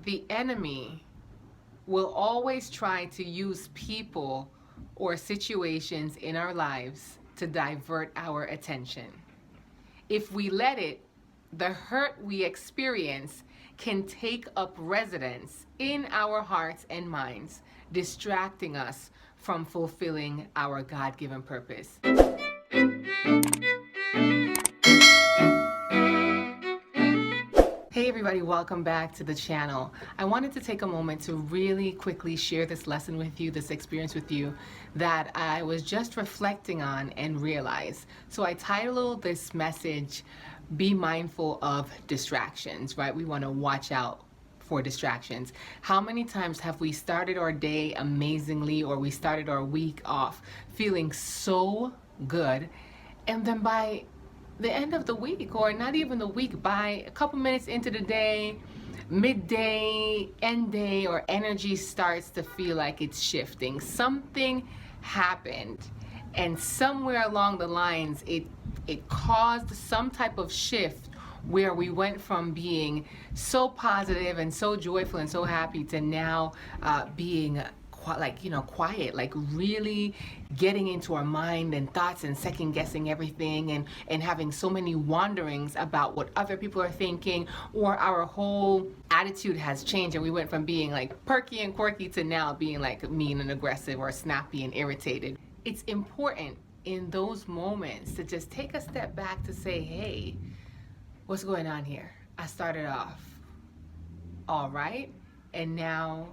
the enemy will always try to use people or situations in our lives to divert our attention. If we let it, the hurt we experience can take up residence in our hearts and minds, distracting us from fulfilling our God-given purpose. Hey everybody, welcome back to the channel. I wanted to take a moment to really quickly share this lesson with you, this experience with you that I was just reflecting on and realized. So I titled this message, Be Mindful of Distractions, right? We want to watch out for distractions. How many times have we started our day amazingly, or we started our week off feeling so good, and then by the end of the week, or not even the week, by a couple minutes into the day, midday, end day, or energy starts to feel like it's shifting. Something happened, and somewhere along the lines it caused some type of shift where we went from being so positive and so joyful and so happy to now being quiet, like really getting into our mind and thoughts and second guessing everything, and having so many wanderings about what other people are thinking, or our whole attitude has changed, and we went from being like perky and quirky to now being like mean and aggressive, or snappy and irritated. It's important in those moments to just take a step back to say, hey, what's going on here? I started off all right, and now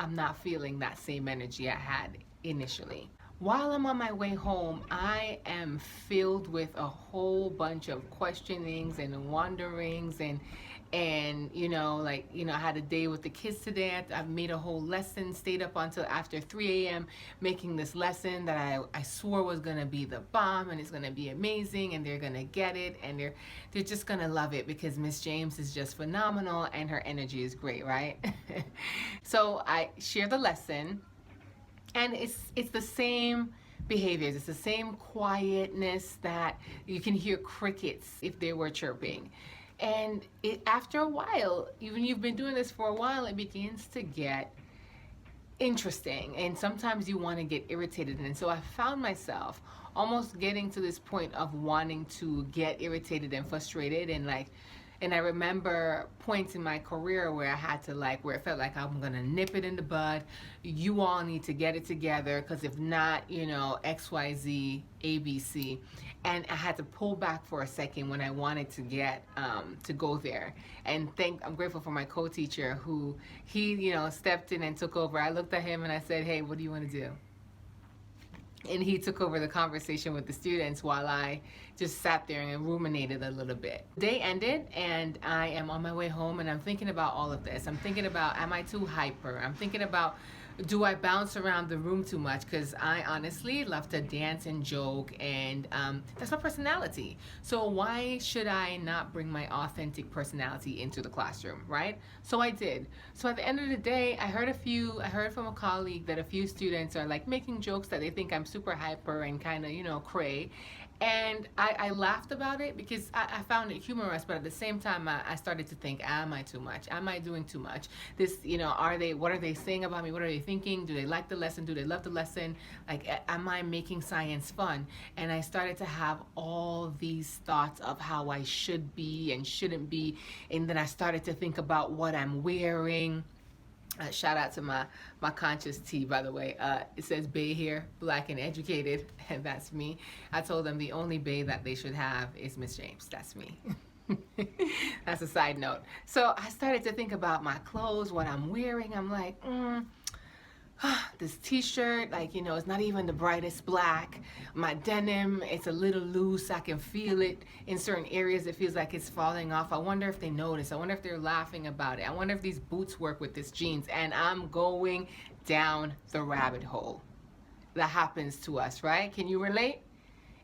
I'm not feeling that same energy I had initially. While I'm on my way home, I am filled with a whole bunch of questionings and wonderings, and I had a day with the kids today. I made a whole lesson, stayed up until after 3 a.m. making this lesson that I swore was gonna be the bomb, and it's gonna be amazing, and they're gonna get it, and they're just gonna love it, because Miss James is just phenomenal and her energy is great, right? So I share the lesson, and it's the same behaviors. It's the same quietness that you can hear crickets if they were chirping. And after a while, even you've been doing this for a while, it begins to get interesting, and sometimes you want to get irritated. And so I found myself almost getting to this point of wanting to get irritated and frustrated, and I remember points in my career where I had to where it felt like I'm gonna nip it in the bud. You all need to get it together, because if not, XYZ, ABC. And I had to pull back for a second when I wanted to get to go there. And I'm grateful for my co-teacher who he stepped in and took over. I looked at him and I said, hey, what do you want to do? And he took over the conversation with the students while I just sat there and ruminated a little bit. The day ended, and I am on my way home, and I'm thinking about all of this. I'm thinking about, am I too hyper? I'm thinking about, do I bounce around the room too much? Because I honestly love to dance and joke, and that's my personality. So why should I not bring my authentic personality into the classroom, right? So I did. So at the end of the day, I heard from a colleague that a few students are making jokes that they think I'm super hyper and kind of, cray. And I laughed about it because I found it humorous, but at the same time, I started to think, am I too much? Am I doing too much? What are they saying about me? What are they thinking? Do they like the lesson? Do they love the lesson? Am I making science fun? And I started to have all these thoughts of how I should be and shouldn't be. And then I started to think about what I'm wearing. Shout out to my conscious tee, by the way. It says Bay here, black and educated, and that's me. I told them the only Bay that they should have is Miss James. That's me. That's a side note. So I started to think about my clothes, what I'm wearing. I'm like, this t-shirt, it's not even the brightest black. My denim, it's a little loose. I can feel it in certain areas. It feels like it's falling off. I wonder if they notice. I wonder if they're laughing about it. I wonder if these boots work with this jeans. And I'm going down the rabbit hole. That happens to us, right? Can you relate?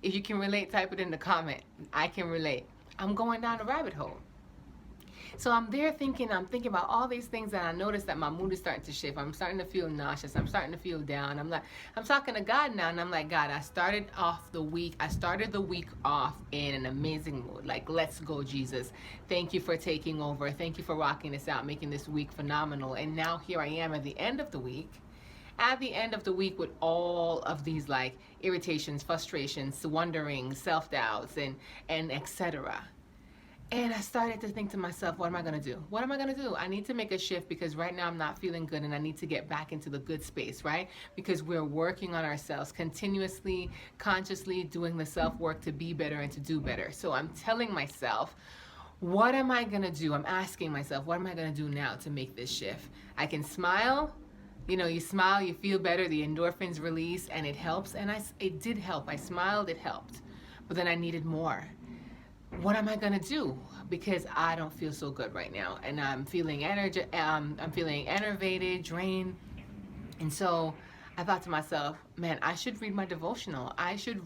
If you can relate, type it in the comment. I can relate. I'm going down the rabbit hole. So I'm there thinking about all these things, and I noticed that my mood is starting to shift. I'm starting to feel nauseous. I'm starting to feel down. I'm talking to God now, and I'm like, God, I started the week off in an amazing mood. Like, let's go, Jesus. Thank you for taking over. Thank you for rocking this out, making this week phenomenal. And now here I am at the end of the week. With all of these like irritations, frustrations, wonderings, self-doubts, and etc. And I started to think to myself, what am I going to do? What am I going to do? I need to make a shift, because right now I'm not feeling good, and I need to get back into the good space, right? Because we're working on ourselves continuously, consciously doing the self-work to be better and to do better. So I'm telling myself, what am I going to do? I'm asking myself, what am I going to do now to make this shift? I can smile. You know, you smile, you feel better, the endorphins release, and it helps. And it did help. I smiled, it helped. But then I needed more. What am I gonna do? Because I don't feel so good right now, and I'm feeling I'm feeling enervated, drained. And so I thought to myself, man, I should read my devotional. I should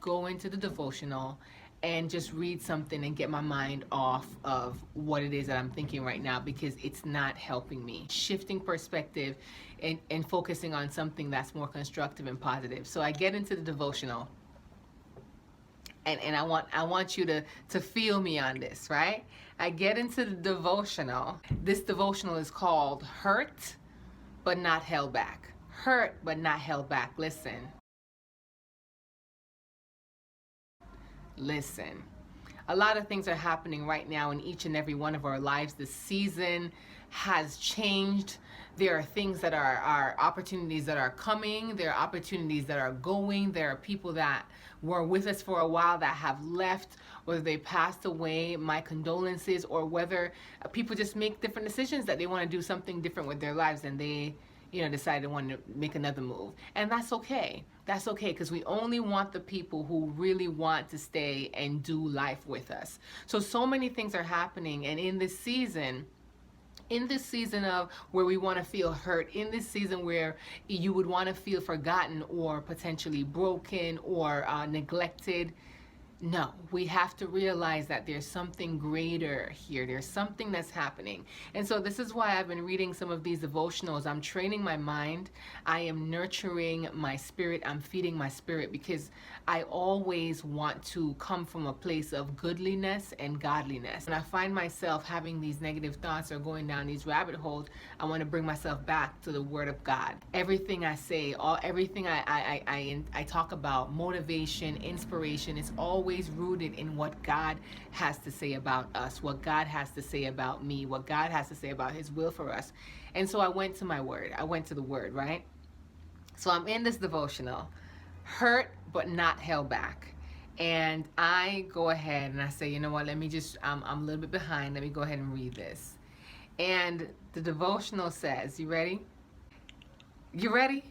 go into the devotional and just read something and get my mind off of what it is that I'm thinking right now, because it's not helping me. Shifting perspective and focusing on something that's more constructive and positive. So I get into the devotional, and I want you to feel me on this, right? I get into the devotional. This devotional is called Hurt But Not Held Back. Hurt but not held back. Listen. A lot of things are happening right now in each and every one of our lives. The season has changed. There are things that are opportunities that are coming. There are opportunities that are going. There are people that were with us for a while that have left, whether they passed away, my condolences, or whether people just make different decisions that they want to do something different with their lives, and they decide to want to make another move. And that's okay. That's okay, because we only want the people who really want to stay and do life with us. So many things are happening, and in this season of where we want to feel hurt, in this season where you would want to feel forgotten or potentially broken or neglected, no, we have to realize that there's something greater here. There's something that's happening. And so this is why I've been reading some of these devotionals. I'm training my mind. I am nurturing my spirit. I'm feeding my spirit, because I always want to come from a place of goodliness and godliness. When I find myself having these negative thoughts or going down these rabbit holes, I want to bring myself back to the Word of God. Everything I say, everything I talk about, motivation, inspiration, it's always rooted in what God has to say about us, what God has to say about me, what God has to say about His will for us. And so I went to my Word. I went to the Word, right? So I'm in this devotional, Hurt But Not Held Back. And I go ahead and I say, you know what, I'm a little bit behind. Let me go ahead and read this. And the devotional says, you ready? You ready?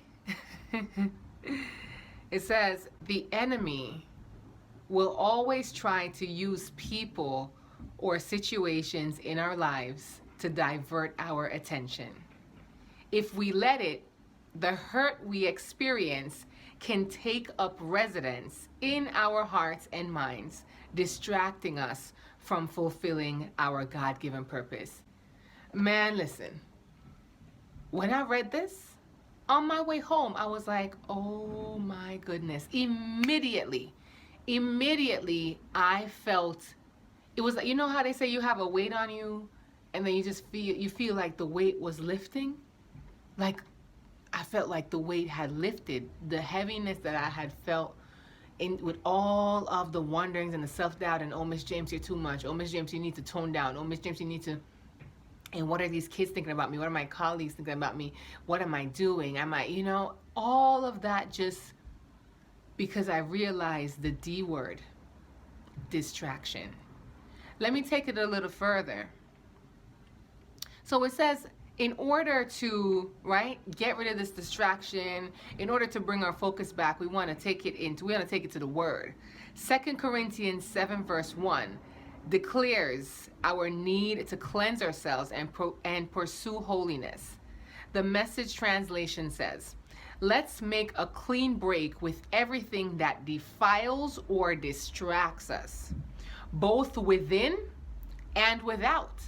It says, the enemy will always try to use people or situations in our lives to divert our attention. If we let it, the hurt we experience can take up residence in our hearts and minds, distracting us from fulfilling our God-given purpose. Man, listen, when I read this, on my way home, I was like, oh my goodness. Immediately, I felt, it was like, you know how they say you have a weight on you, and then you feel like the weight was lifting? Like, I felt like the weight had lifted. The heaviness that I had felt with all of the wonderings and the self-doubt, and oh, Miss James, you're too much. Oh, Miss James, you need to tone down. Oh, Miss James, you need to, and what are these kids thinking about me? What are my colleagues thinking about me? What am I doing? All of that, just because I realized the D word, distraction. Let me take it a little further. So it says, in order to, get rid of this distraction, in order to bring our focus back, we want to take it to the Word. 2 Corinthians 7 verse 1 declares our need to cleanse ourselves and pursue holiness. The Message translation says, let's make a clean break with everything that defiles or distracts us, both within and without.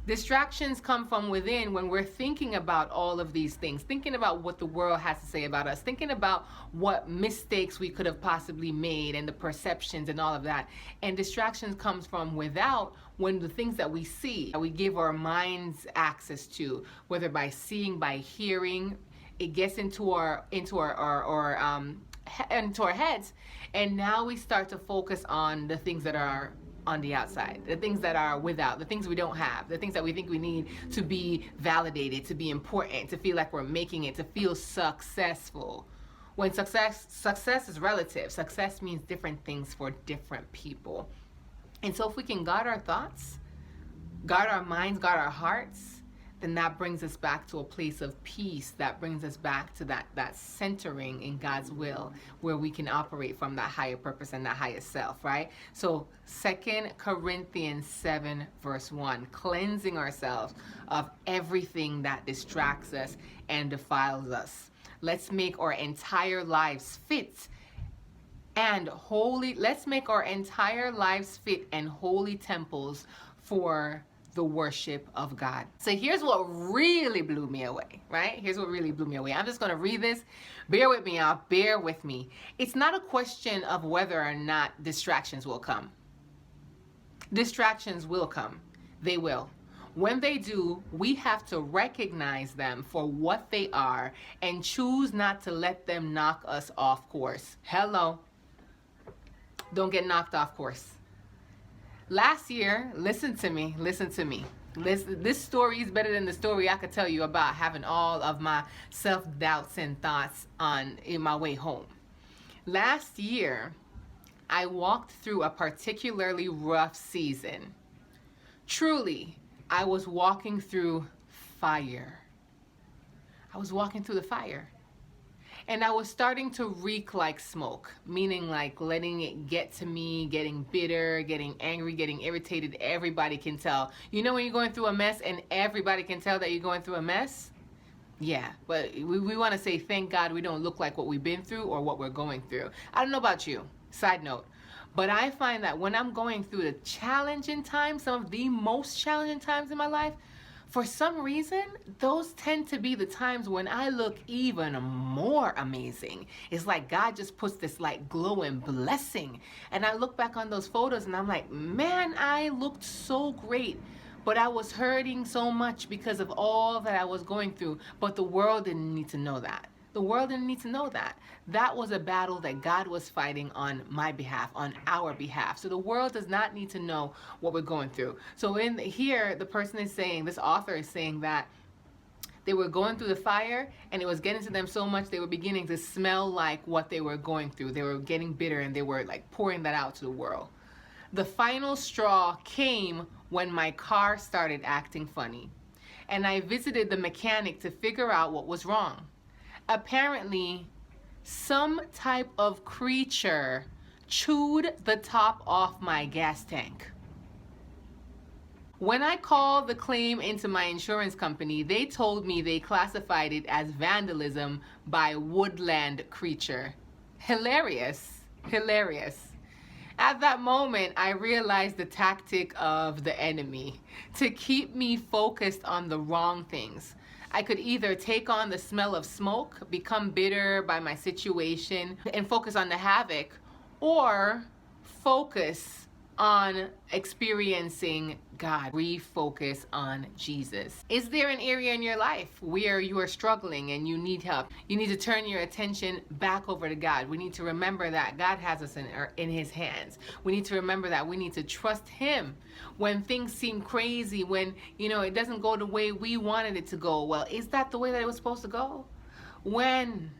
Distractions come from within when we're thinking about all of these things, thinking about what the world has to say about us, thinking about what mistakes we could have possibly made and the perceptions and all of that. And distractions comes from without when the things that we see, we give our minds access to, whether by seeing, by hearing, it gets into our heads, and now we start to focus on the things that are on the outside, the things that are without, the things we don't have, the things that we think we need to be validated, to be important, to feel like we're making it, to feel successful. When success is relative. Success means different things for different people. And so if we can guard our thoughts, guard our minds, guard our hearts, then that brings us back to a place of peace. That brings us back to that centering in God's will, where we can operate from that higher purpose and that higher self, right? So 2 Corinthians 7 verse 1, cleansing ourselves of everything that distracts us and defiles us. Let's make our entire lives fit and holy. Let's make our entire lives fit and holy temples for the worship of God. So here's what really blew me away, right? Here's what really blew me away. I'm just going to read this. Bear with me, y'all. Bear with me. It's not a question of whether or not distractions will come. Distractions will come. They will. When they do, we have to recognize them for what they are and choose not to let them knock us off course. Hello. Don't get knocked off course. Last year, listen to me. This story is better than the story I could tell you about having all of my self-doubts and thoughts in my way home. Last year, I walked through a particularly rough season. Truly, I was walking through fire. I was walking through the fire. And I was starting to reek like smoke, meaning like letting it get to me, getting bitter, getting angry, getting irritated. Everybody can tell. You know when you're going through a mess and everybody can tell that you're going through a mess? Yeah, but we want to say thank God we don't look like what we've been through or what we're going through. I don't know about you, side note, but I find that when I'm going through the challenging times, some of the most challenging times in my life, for some reason, those tend to be the times when I look even more amazing. It's like God just puts this like glowing blessing. And I look back on those photos and I'm like, man, I looked so great. But I was hurting so much because of all that I was going through. But the world didn't need to know that. The world didn't need to know that. That was a battle that God was fighting on my behalf, on our behalf. So the world does not need to know what we're going through. So in here, the person is saying, this author is saying that they were going through the fire and it was getting to them so much they were beginning to smell like what they were going through. They were getting bitter and they were like pouring that out to the world. The final straw came when my car started acting funny and I visited the mechanic to figure out what was wrong. Apparently, some type of creature chewed the top off my gas tank. When I called the claim into my insurance company, they told me they classified it as vandalism by woodland creature. Hilarious, hilarious. At that moment, I realized the tactic of the enemy to keep me focused on the wrong things. I could either take on the smell of smoke, become bitter by my situation, and focus on the havoc, or focus on experiencing God. Refocus on Jesus. Is there an area in your life where you are struggling and you need help? You need to turn your attention back over to God. We need to remember that God has us in His hands. We need to remember that we need to trust Him when things seem crazy, when it doesn't go the way we wanted it to go. Well, is that the way that it was supposed to go? When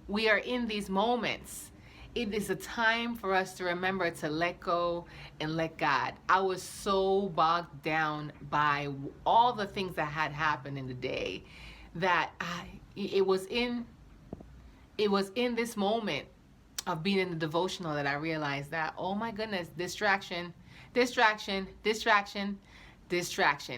we are in these moments, it is a time for us to remember to let go and let God. I was so bogged down by all the things that had happened in the day that it was in this moment of being in the devotional that I realized that, oh my goodness, distraction.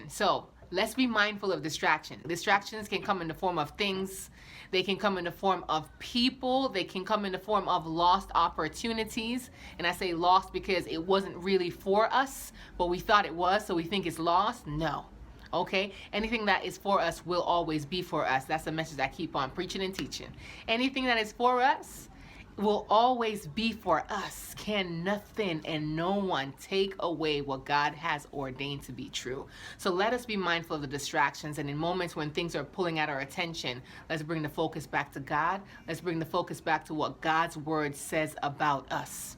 So let's be mindful of distraction. Distractions can come in the form of things. They can come in the form of people. They can come in the form of lost opportunities. And I say lost because it wasn't really for us, but we thought it was, so we think it's lost. No. Okay? Anything that is for us will always be for us. That's the message I keep on preaching and teaching. Anything that is for us will always be for us. Can nothing and no one take away what God has ordained to be true. So let us be mindful of the distractions, and in moments when things are pulling at our attention, let's bring the focus back to God. Let's bring the focus back to what God's word says about us.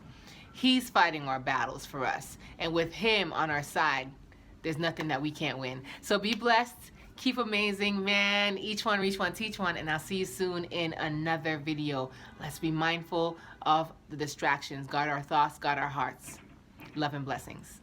He's fighting our battles for us, and with him on our side, there's nothing that we can't win. So be blessed. Keep amazing, man. Each one, reach one, teach one, and I'll see you soon in another video. Let's be mindful of the distractions. Guard our thoughts, guard our hearts. Love and blessings.